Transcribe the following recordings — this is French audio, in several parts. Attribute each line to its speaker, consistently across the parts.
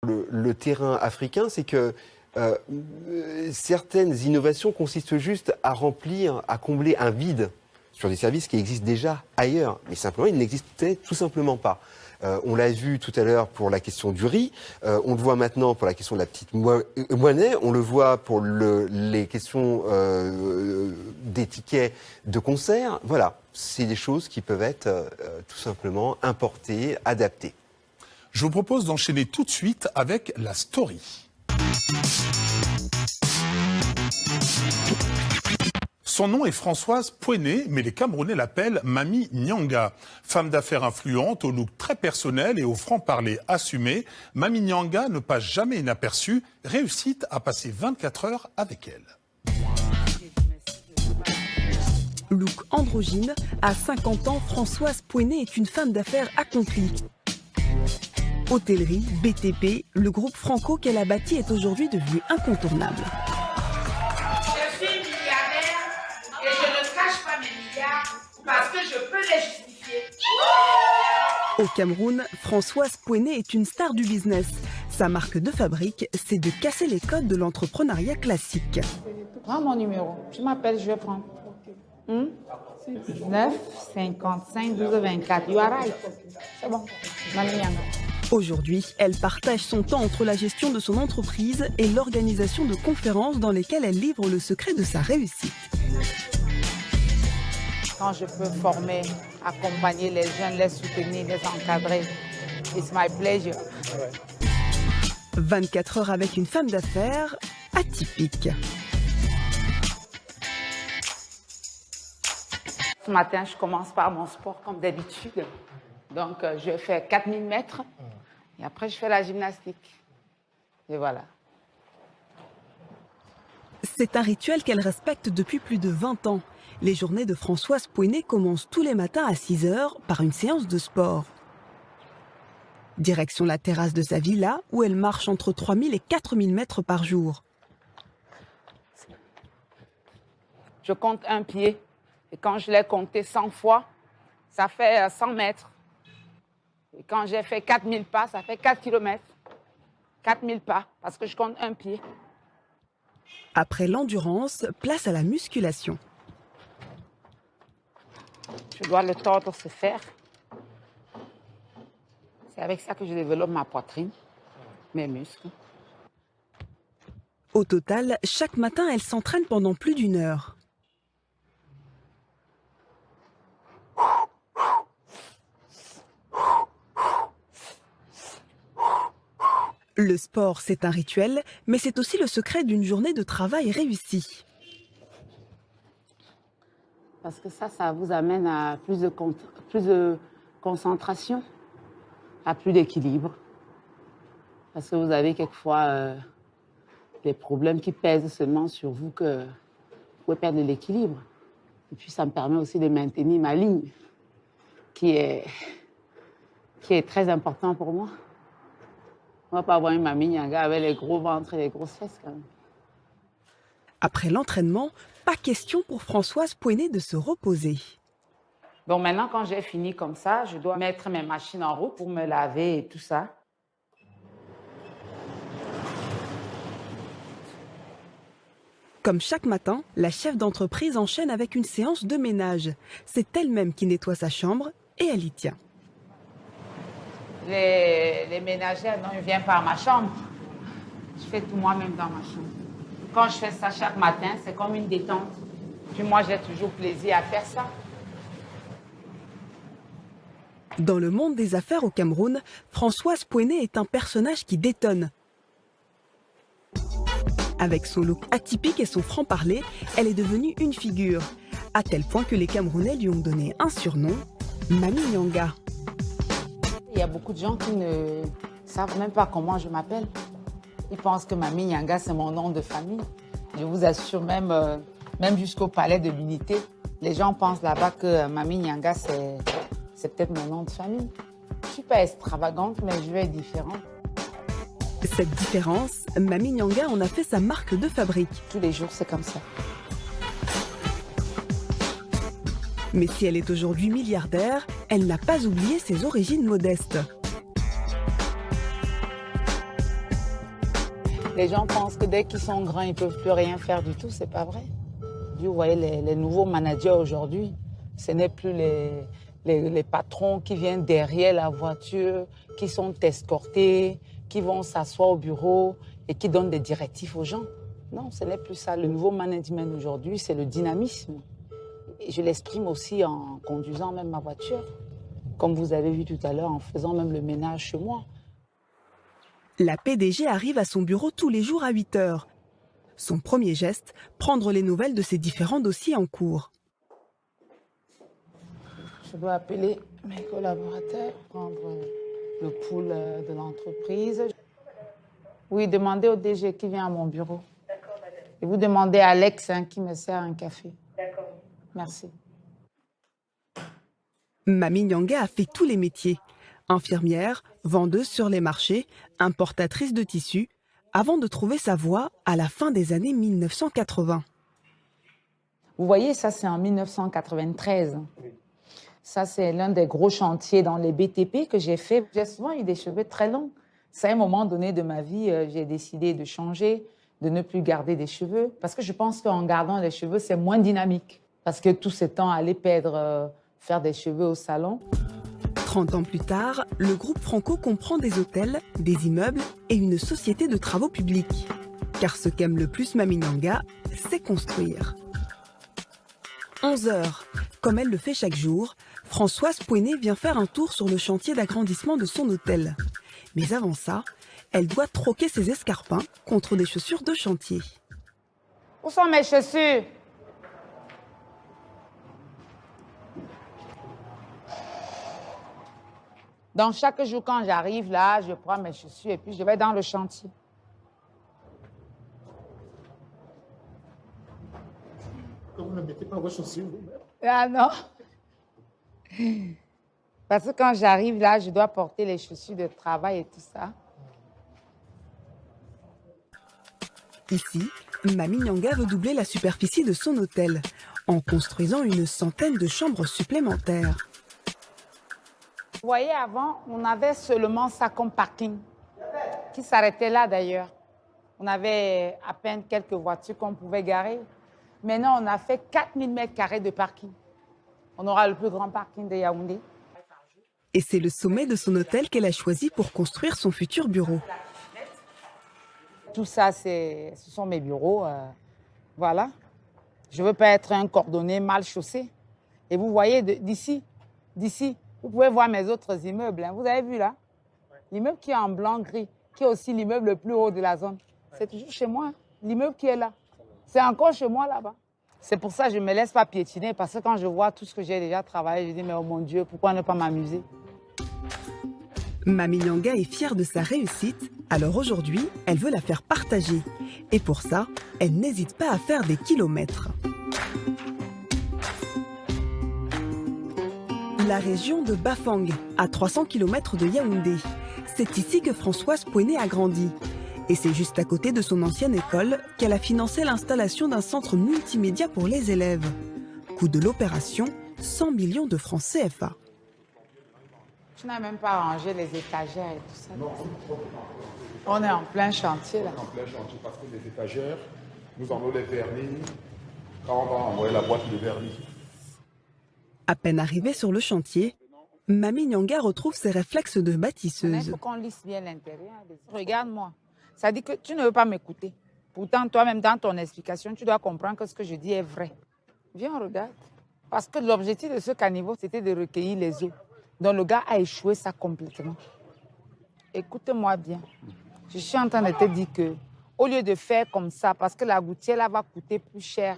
Speaker 1: le terrain africain, c'est que certaines innovations consistent juste à remplir, à combler un vide sur des services qui existent déjà ailleurs. Mais simplement, ils n'existaient tout simplement pas. On l'a vu tout à l'heure pour la question du riz, on le voit maintenant pour la question de la petite monnaie, on le voit pour les questions des tickets de concert. Voilà, c'est des choses qui peuvent être tout simplement importées, adaptées.
Speaker 2: Je vous propose d'enchaîner tout de suite avec la story. Son nom est Françoise Pouené, mais les Camerounais l'appellent Mamie Nyanga. Femme d'affaires influente, au look très personnel et au franc-parler assumé, Mamie Nyanga ne passe jamais inaperçue, réussit à passer 24 heures avec elle.
Speaker 3: Look androgyne, à 50 ans, Françoise Pouené est une femme d'affaires accomplie. Hôtellerie, BTP, le groupe Franco qu'elle a bâti est aujourd'hui devenu incontournable.
Speaker 4: Je suis milliardaire et je ne cache pas mes milliards parce que je peux les justifier.
Speaker 3: Au Cameroun, Françoise Pouené est une star du business. Sa marque de fabrique, c'est de casser les codes de l'entrepreneuriat classique.
Speaker 5: Prends mon numéro, tu m'appelles, je vais prendre. 9 55 12 24. You are right. C'est bon. Mamie Nyanga.
Speaker 3: Aujourd'hui, elle partage son temps entre la gestion de son entreprise et l'organisation de conférences dans lesquelles elle livre le secret de sa réussite.
Speaker 5: Quand je peux former, accompagner les jeunes, les soutenir, les encadrer, it's my pleasure.
Speaker 3: 24 heures avec une femme d'affaires atypique.
Speaker 5: Ce matin, je commence par mon sport comme d'habitude. Donc, je fais 4000 mètres et après, je fais la gymnastique. Et voilà.
Speaker 3: C'est un rituel qu'elle respecte depuis plus de 20 ans. Les journées de Françoise Pouené commencent tous les matins à 6 heures par une séance de sport. Direction la terrasse de sa villa où elle marche entre 3000 et 4000 mètres par jour.
Speaker 5: Je compte un pied et quand je l'ai compté 100 fois, ça fait 100 mètres. Et quand j'ai fait 4000 pas, ça fait 4 km. 4000 pas, parce que je compte un pied.
Speaker 3: Après l'endurance, place à la musculation.
Speaker 5: Je dois le tordre, se faire. C'est avec ça que je développe ma poitrine, mes muscles.
Speaker 3: Au total, chaque matin, elle s'entraîne pendant plus d'1 heure. Le sport, c'est un rituel, mais c'est aussi le secret d'une journée de travail réussie.
Speaker 5: Parce que ça vous amène à plus de concentration, à plus d'équilibre. Parce que vous avez quelquefois des problèmes qui pèsent seulement sur vous que vous pouvez perdre l'équilibre. Et puis ça me permet aussi de maintenir ma ligne, qui est très important pour moi. On ne va pas avoir une Mamie Nyanga avec les gros ventres et les grosses fesses quand même.
Speaker 3: Après l'entraînement, pas question pour Françoise Pouené de se reposer.
Speaker 5: Bon, maintenant, quand j'ai fini comme ça, je dois mettre mes machines en route pour me laver et tout ça.
Speaker 3: Comme chaque matin, la chef d'entreprise enchaîne avec une séance de ménage. C'est elle-même qui nettoie sa chambre et elle y tient.
Speaker 5: Les ménagères, non, ils viennent par ma chambre. Je fais tout moi-même dans ma chambre. Quand je fais ça chaque matin, c'est comme une détente. Puis moi, j'ai toujours plaisir à faire ça.
Speaker 3: Dans le monde des affaires au Cameroun, Françoise Pouené est un personnage qui détonne. Avec son look atypique et son franc-parler, elle est devenue une figure. À tel point que les Camerounais lui ont donné un surnom, Mamie Nyanga.
Speaker 5: Il y a beaucoup de gens qui ne savent même pas comment je m'appelle. Ils pensent que Mamie Nyanga, c'est mon nom de famille. Je vous assure, même jusqu'au palais de l'Unité, les gens pensent là-bas que Mamie Nyanga, c'est peut-être mon nom de famille. Je ne suis pas extravagante, mais je vais être différente.
Speaker 3: Cette différence, Mamie Nyanga en a fait sa marque de fabrique.
Speaker 5: Tous les jours, c'est comme ça.
Speaker 3: Mais si elle est aujourd'hui milliardaire, elle n'a pas oublié ses origines modestes.
Speaker 5: Les gens pensent que dès qu'ils sont grands, ils ne peuvent plus rien faire du tout. Ce n'est pas vrai. Vous voyez, les nouveaux managers aujourd'hui, ce n'est plus les patrons qui viennent derrière la voiture, qui sont escortés, qui vont s'asseoir au bureau et qui donnent des directives aux gens. Non, ce n'est plus ça. Le nouveau management aujourd'hui, c'est le dynamisme. Et je l'exprime aussi en conduisant même ma voiture, comme vous avez vu tout à l'heure, en faisant même le ménage chez moi.
Speaker 3: La PDG arrive à son bureau tous les jours à 8 heures. Son premier geste, prendre les nouvelles de ses différents dossiers en cours.
Speaker 5: Je dois appeler mes collaborateurs, prendre le pool de l'entreprise. Oui, demandez au DG qui vient à mon bureau.
Speaker 6: D'accord, madame.
Speaker 5: Et vous demandez à Alex qui me sert un café.
Speaker 6: D'accord.
Speaker 5: Merci.
Speaker 3: Mamie Nyanga a fait tous les métiers. Infirmière, vendeuse sur les marchés, importatrice de tissus, avant de trouver sa voie à la fin des années 1980.
Speaker 5: Vous voyez, ça c'est en 1993. Ça c'est l'un des gros chantiers dans les BTP que j'ai fait. J'ai souvent eu des cheveux très longs. C'est à un moment donné de ma vie, j'ai décidé de changer, de ne plus garder des cheveux. Parce que je pense qu'en gardant les cheveux, c'est moins dynamique. Parce que tout ce temps, aller perdre, faire des cheveux au salon.
Speaker 3: 30 ans plus tard, le groupe Franco comprend des hôtels, des immeubles et une société de travaux publics. Car ce qu'aime le plus Mamie Nyanga, c'est construire. 11 heures. Comme elle le fait chaque jour, Françoise Pouené vient faire un tour sur le chantier d'agrandissement de son hôtel. Mais avant ça, elle doit troquer ses escarpins contre des chaussures de chantier.
Speaker 5: Où sont mes chaussures? Donc, chaque jour, quand j'arrive là, je prends mes chaussures et puis je vais dans le chantier.
Speaker 7: Vous ne mettez pas vos chaussures vous-même?
Speaker 5: Ah non. Parce que quand j'arrive là, je dois porter les chaussures de travail et tout ça.
Speaker 3: Ici, Mamie Nyanga veut doubler la superficie de son hôtel en construisant une centaine de chambres supplémentaires.
Speaker 5: Vous voyez, avant, on avait seulement ça comme parking, qui s'arrêtait là d'ailleurs. On avait à peine quelques voitures qu'on pouvait garer. Maintenant, on a fait 4000 mètres carrés de parking. On aura le plus grand parking de Yaoundé.
Speaker 3: Et c'est le sommet de son hôtel qu'elle a choisi pour construire son futur bureau.
Speaker 5: Tout ça, ce sont mes bureaux. Voilà. Je ne veux pas être un cordonnier mal chaussé. Et vous voyez, d'ici, vous pouvez voir mes autres immeubles. Hein. Vous avez vu là? L'immeuble qui est en blanc-gris, qui est aussi l'immeuble le plus haut de la zone. C'est toujours chez moi. Hein. L'immeuble qui est là. C'est encore chez moi là-bas. C'est pour ça que je ne me laisse pas piétiner. Parce que quand je vois tout ce que j'ai déjà travaillé, je dis, mais oh mon Dieu, pourquoi ne pas m'amuser?
Speaker 3: Mamie Nyanga est fière de sa réussite, alors aujourd'hui, elle veut la faire partager. Et pour ça, elle n'hésite pas à faire des kilomètres. La région de Bafang, à 300 km de Yaoundé. C'est ici que Françoise Pouené a grandi. Et c'est juste à côté de son ancienne école qu'elle a financé l'installation d'un centre multimédia pour les élèves. Coût de l'opération, 100 millions de francs CFA.
Speaker 5: Tu n'as même pas rangé les étagères et tout ça. Non. On est en plein chantier là.
Speaker 7: En plein chantier parce que les étagères, nous en avons les vernis. Quand on va envoyer la boîte de vernis.
Speaker 3: À peine arrivée sur le chantier, Mamie Nyanga retrouve ses réflexes de
Speaker 5: Il
Speaker 3: bâtisseuse.
Speaker 5: faut qu'on lisse bien l'intérieur. Regarde-moi. Ça dit que tu ne veux pas m'écouter. Pourtant, toi-même, dans ton explication, tu dois comprendre que ce que je dis est vrai. Viens, regarde. Parce que l'objectif de ce caniveau, c'était de recueillir les eaux. Donc, le gars a échoué ça complètement. Écoute-moi bien. Je suis en train de te dire que, au lieu de faire comme ça, parce que la gouttière là va coûter plus cher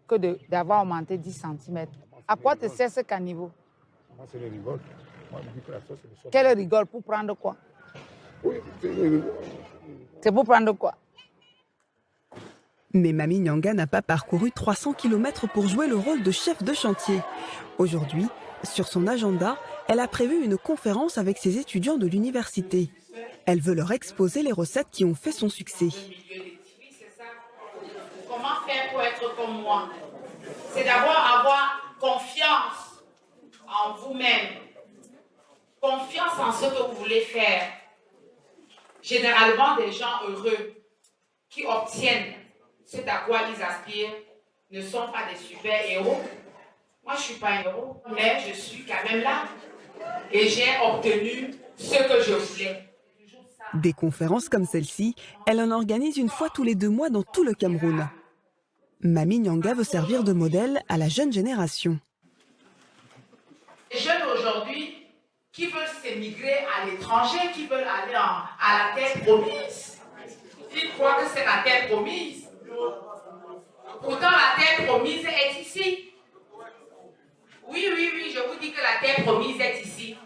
Speaker 5: que d'avoir augmenté 10 cm. À quoi te sert ce caniveau?
Speaker 7: Moi, c'est le rigole. Moi, je dis que la sauce, c'est le sauce.
Speaker 5: Quel rigole? Pour prendre quoi?
Speaker 7: Oui, c'est le rigole.
Speaker 5: C'est pour prendre quoi?
Speaker 3: Mais Mamie Nyanga n'a pas parcouru 300 km pour jouer le rôle de chef de chantier. Aujourd'hui, sur son agenda, elle a prévu une conférence avec ses étudiants de l'université. Elle veut leur exposer les recettes qui ont fait son succès.
Speaker 4: Comment faire pour être comme moi? C'est d'abord avoir confiance en vous-même, confiance en ce que vous voulez faire. Généralement, des gens heureux qui obtiennent ce à quoi ils aspirent ne sont pas des super-héros. Moi, je ne suis pas un héros, mais je suis quand même là. Et j'ai obtenu ce que je voulais.
Speaker 3: Des conférences comme celle-ci, elle en organise une fois tous les 2 mois dans tout le Cameroun. Mami Nyanga veut servir de modèle à la jeune génération.
Speaker 4: Les jeunes aujourd'hui qui veulent s'émigrer à l'étranger, qui veulent aller à la terre promise, ils croient que c'est la terre promise. Pourtant, la terre promise est ici. Oui, je vous dis que la terre promise est ici.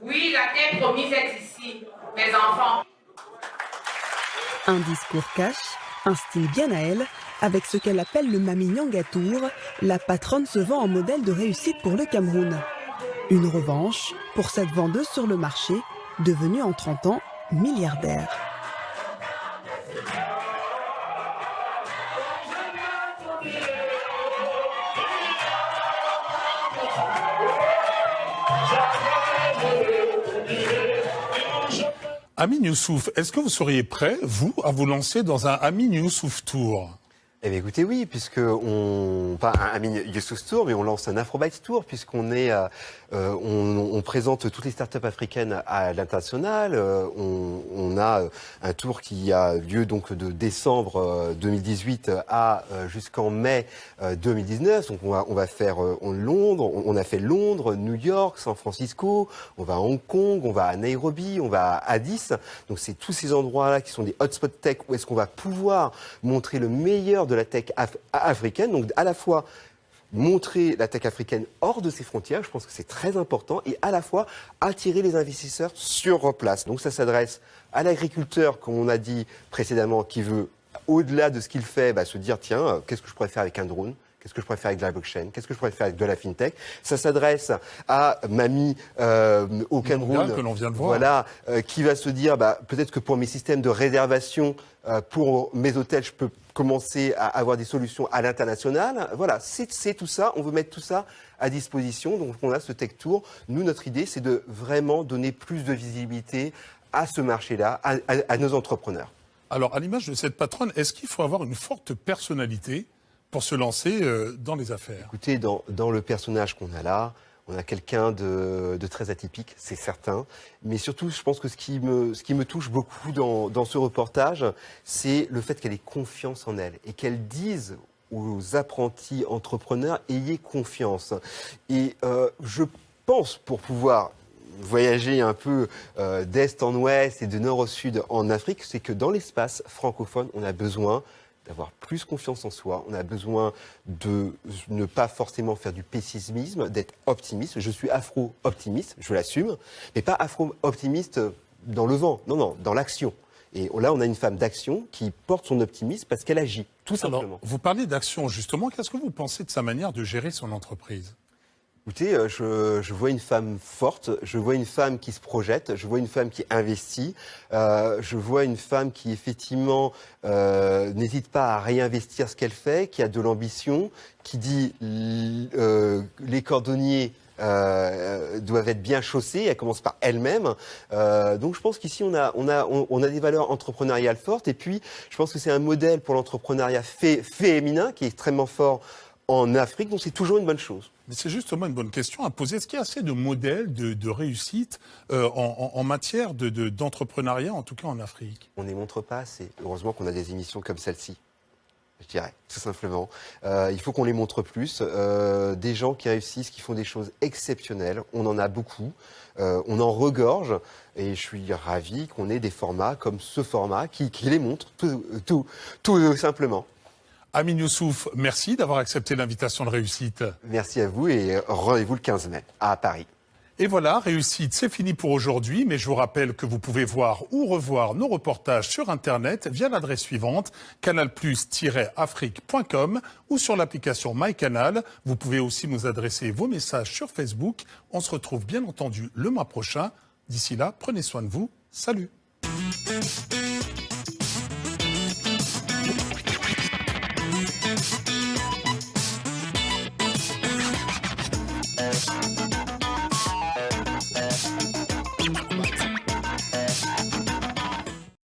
Speaker 4: Oui, la terre promise est ici, mes enfants.
Speaker 3: Un discours cash, un style bien à elle, avec ce qu'elle appelle le Mami Nyanga Tour, la patronne se vend en modèle de réussite pour le Cameroun. Une revanche pour cette vendeuse sur le marché, devenue en 30 ans milliardaire.
Speaker 2: Amine Youssouf, est-ce que vous seriez prêt, vous, à vous lancer dans un Amine Youssouf Tour?
Speaker 1: Eh bien, écoutez, oui, puisque pas un Amine Youssouf Tour, mais on lance un Afrobytes Tour, puisqu'on est, on présente toutes les startups africaines à l'international. On a un tour qui a lieu donc de décembre 2018 à jusqu'en mai 2019. Donc on va faire Londres, on a fait Londres, New York, San Francisco, on va à Hong Kong, on va à Nairobi, on va à Addis. Donc c'est tous ces endroits-là qui sont des hotspots tech où est-ce qu'on va pouvoir montrer le meilleur de la tech africaine, donc à la fois montrer la tech africaine hors de ses frontières, je pense que c'est très important, et à la fois attirer les investisseurs sur place. Donc ça s'adresse à l'agriculteur, comme on a dit précédemment, qui veut, au-delà de ce qu'il fait, se dire, tiens, qu'est-ce que je pourrais faire avec un drone ? Qu'est-ce que je pourrais faire avec de la blockchain? Qu'est-ce que je pourrais faire avec de la fintech? Ça s'adresse à Mami au Cameroun,
Speaker 2: que l'on vient de voir.
Speaker 1: Voilà, qui va se dire, peut-être que pour mes systèmes de réservation, pour mes hôtels, je peux commencer à avoir des solutions à l'international. Voilà, c'est tout ça. On veut mettre tout ça à disposition. Donc on a ce Tech Tour. Nous, notre idée, c'est de vraiment donner plus de visibilité à ce marché-là, à nos entrepreneurs.
Speaker 2: Alors, à l'image de cette patronne, est-ce qu'il faut avoir une forte personnalité pour se lancer dans les affaires?
Speaker 1: Écoutez, dans le personnage qu'on a là, on a quelqu'un de très atypique, c'est certain. Mais surtout, je pense que ce qui me touche beaucoup dans ce reportage, c'est le fait qu'elle ait confiance en elle et qu'elle dise aux apprentis entrepreneurs, ayez confiance. Et je pense, pour pouvoir voyager un peu d'est en ouest et de nord au sud en Afrique, c'est que dans l'espace francophone, on a besoin d'avoir plus confiance en soi, on a besoin de ne pas forcément faire du pessimisme, d'être optimiste. Je suis afro-optimiste, je l'assume, mais pas afro-optimiste dans le vent, non, dans l'action. Et là, on a une femme d'action qui porte son optimisme parce qu'elle agit, tout simplement.
Speaker 2: Alors, vous parlez d'action, justement. Qu'est-ce que vous pensez de sa manière de gérer son entreprise?
Speaker 1: Écoutez, je vois une femme forte, je vois une femme qui se projette, je vois une femme qui investit, je vois une femme qui effectivement n'hésite pas à réinvestir ce qu'elle fait, qui a de l'ambition, qui dit les cordonniers doivent être bien chaussés, elle commence par elle-même. Donc je pense qu'ici on a des valeurs entrepreneuriales fortes, et puis je pense que c'est un modèle pour l'entrepreneuriat féminin qui est extrêmement fort en Afrique, donc c'est toujours une bonne chose.
Speaker 2: Mais c'est justement une bonne question à poser. Est-ce qu'il y a assez de modèles de réussite en matière d'entrepreneuriat, en tout cas en Afrique?
Speaker 1: On ne les montre pas assez. Heureusement qu'on a des émissions comme celle-ci, je dirais, tout simplement. Il faut qu'on les montre plus. Des gens qui réussissent, qui font des choses exceptionnelles, on en a beaucoup. On en regorge. Et je suis ravi qu'on ait des formats comme ce format qui les montre tout simplement.
Speaker 2: Amine Youssouf, merci d'avoir accepté l'invitation de Réussite.
Speaker 1: Merci à vous et rendez-vous le 15 mai à Paris.
Speaker 2: Et voilà, Réussite, c'est fini pour aujourd'hui, mais je vous rappelle que vous pouvez voir ou revoir nos reportages sur Internet via l'adresse suivante, canalplus-afrique.com ou sur l'application MyCanal. Vous pouvez aussi nous adresser vos messages sur Facebook. On se retrouve bien entendu le mois prochain. D'ici là, prenez soin de vous. Salut.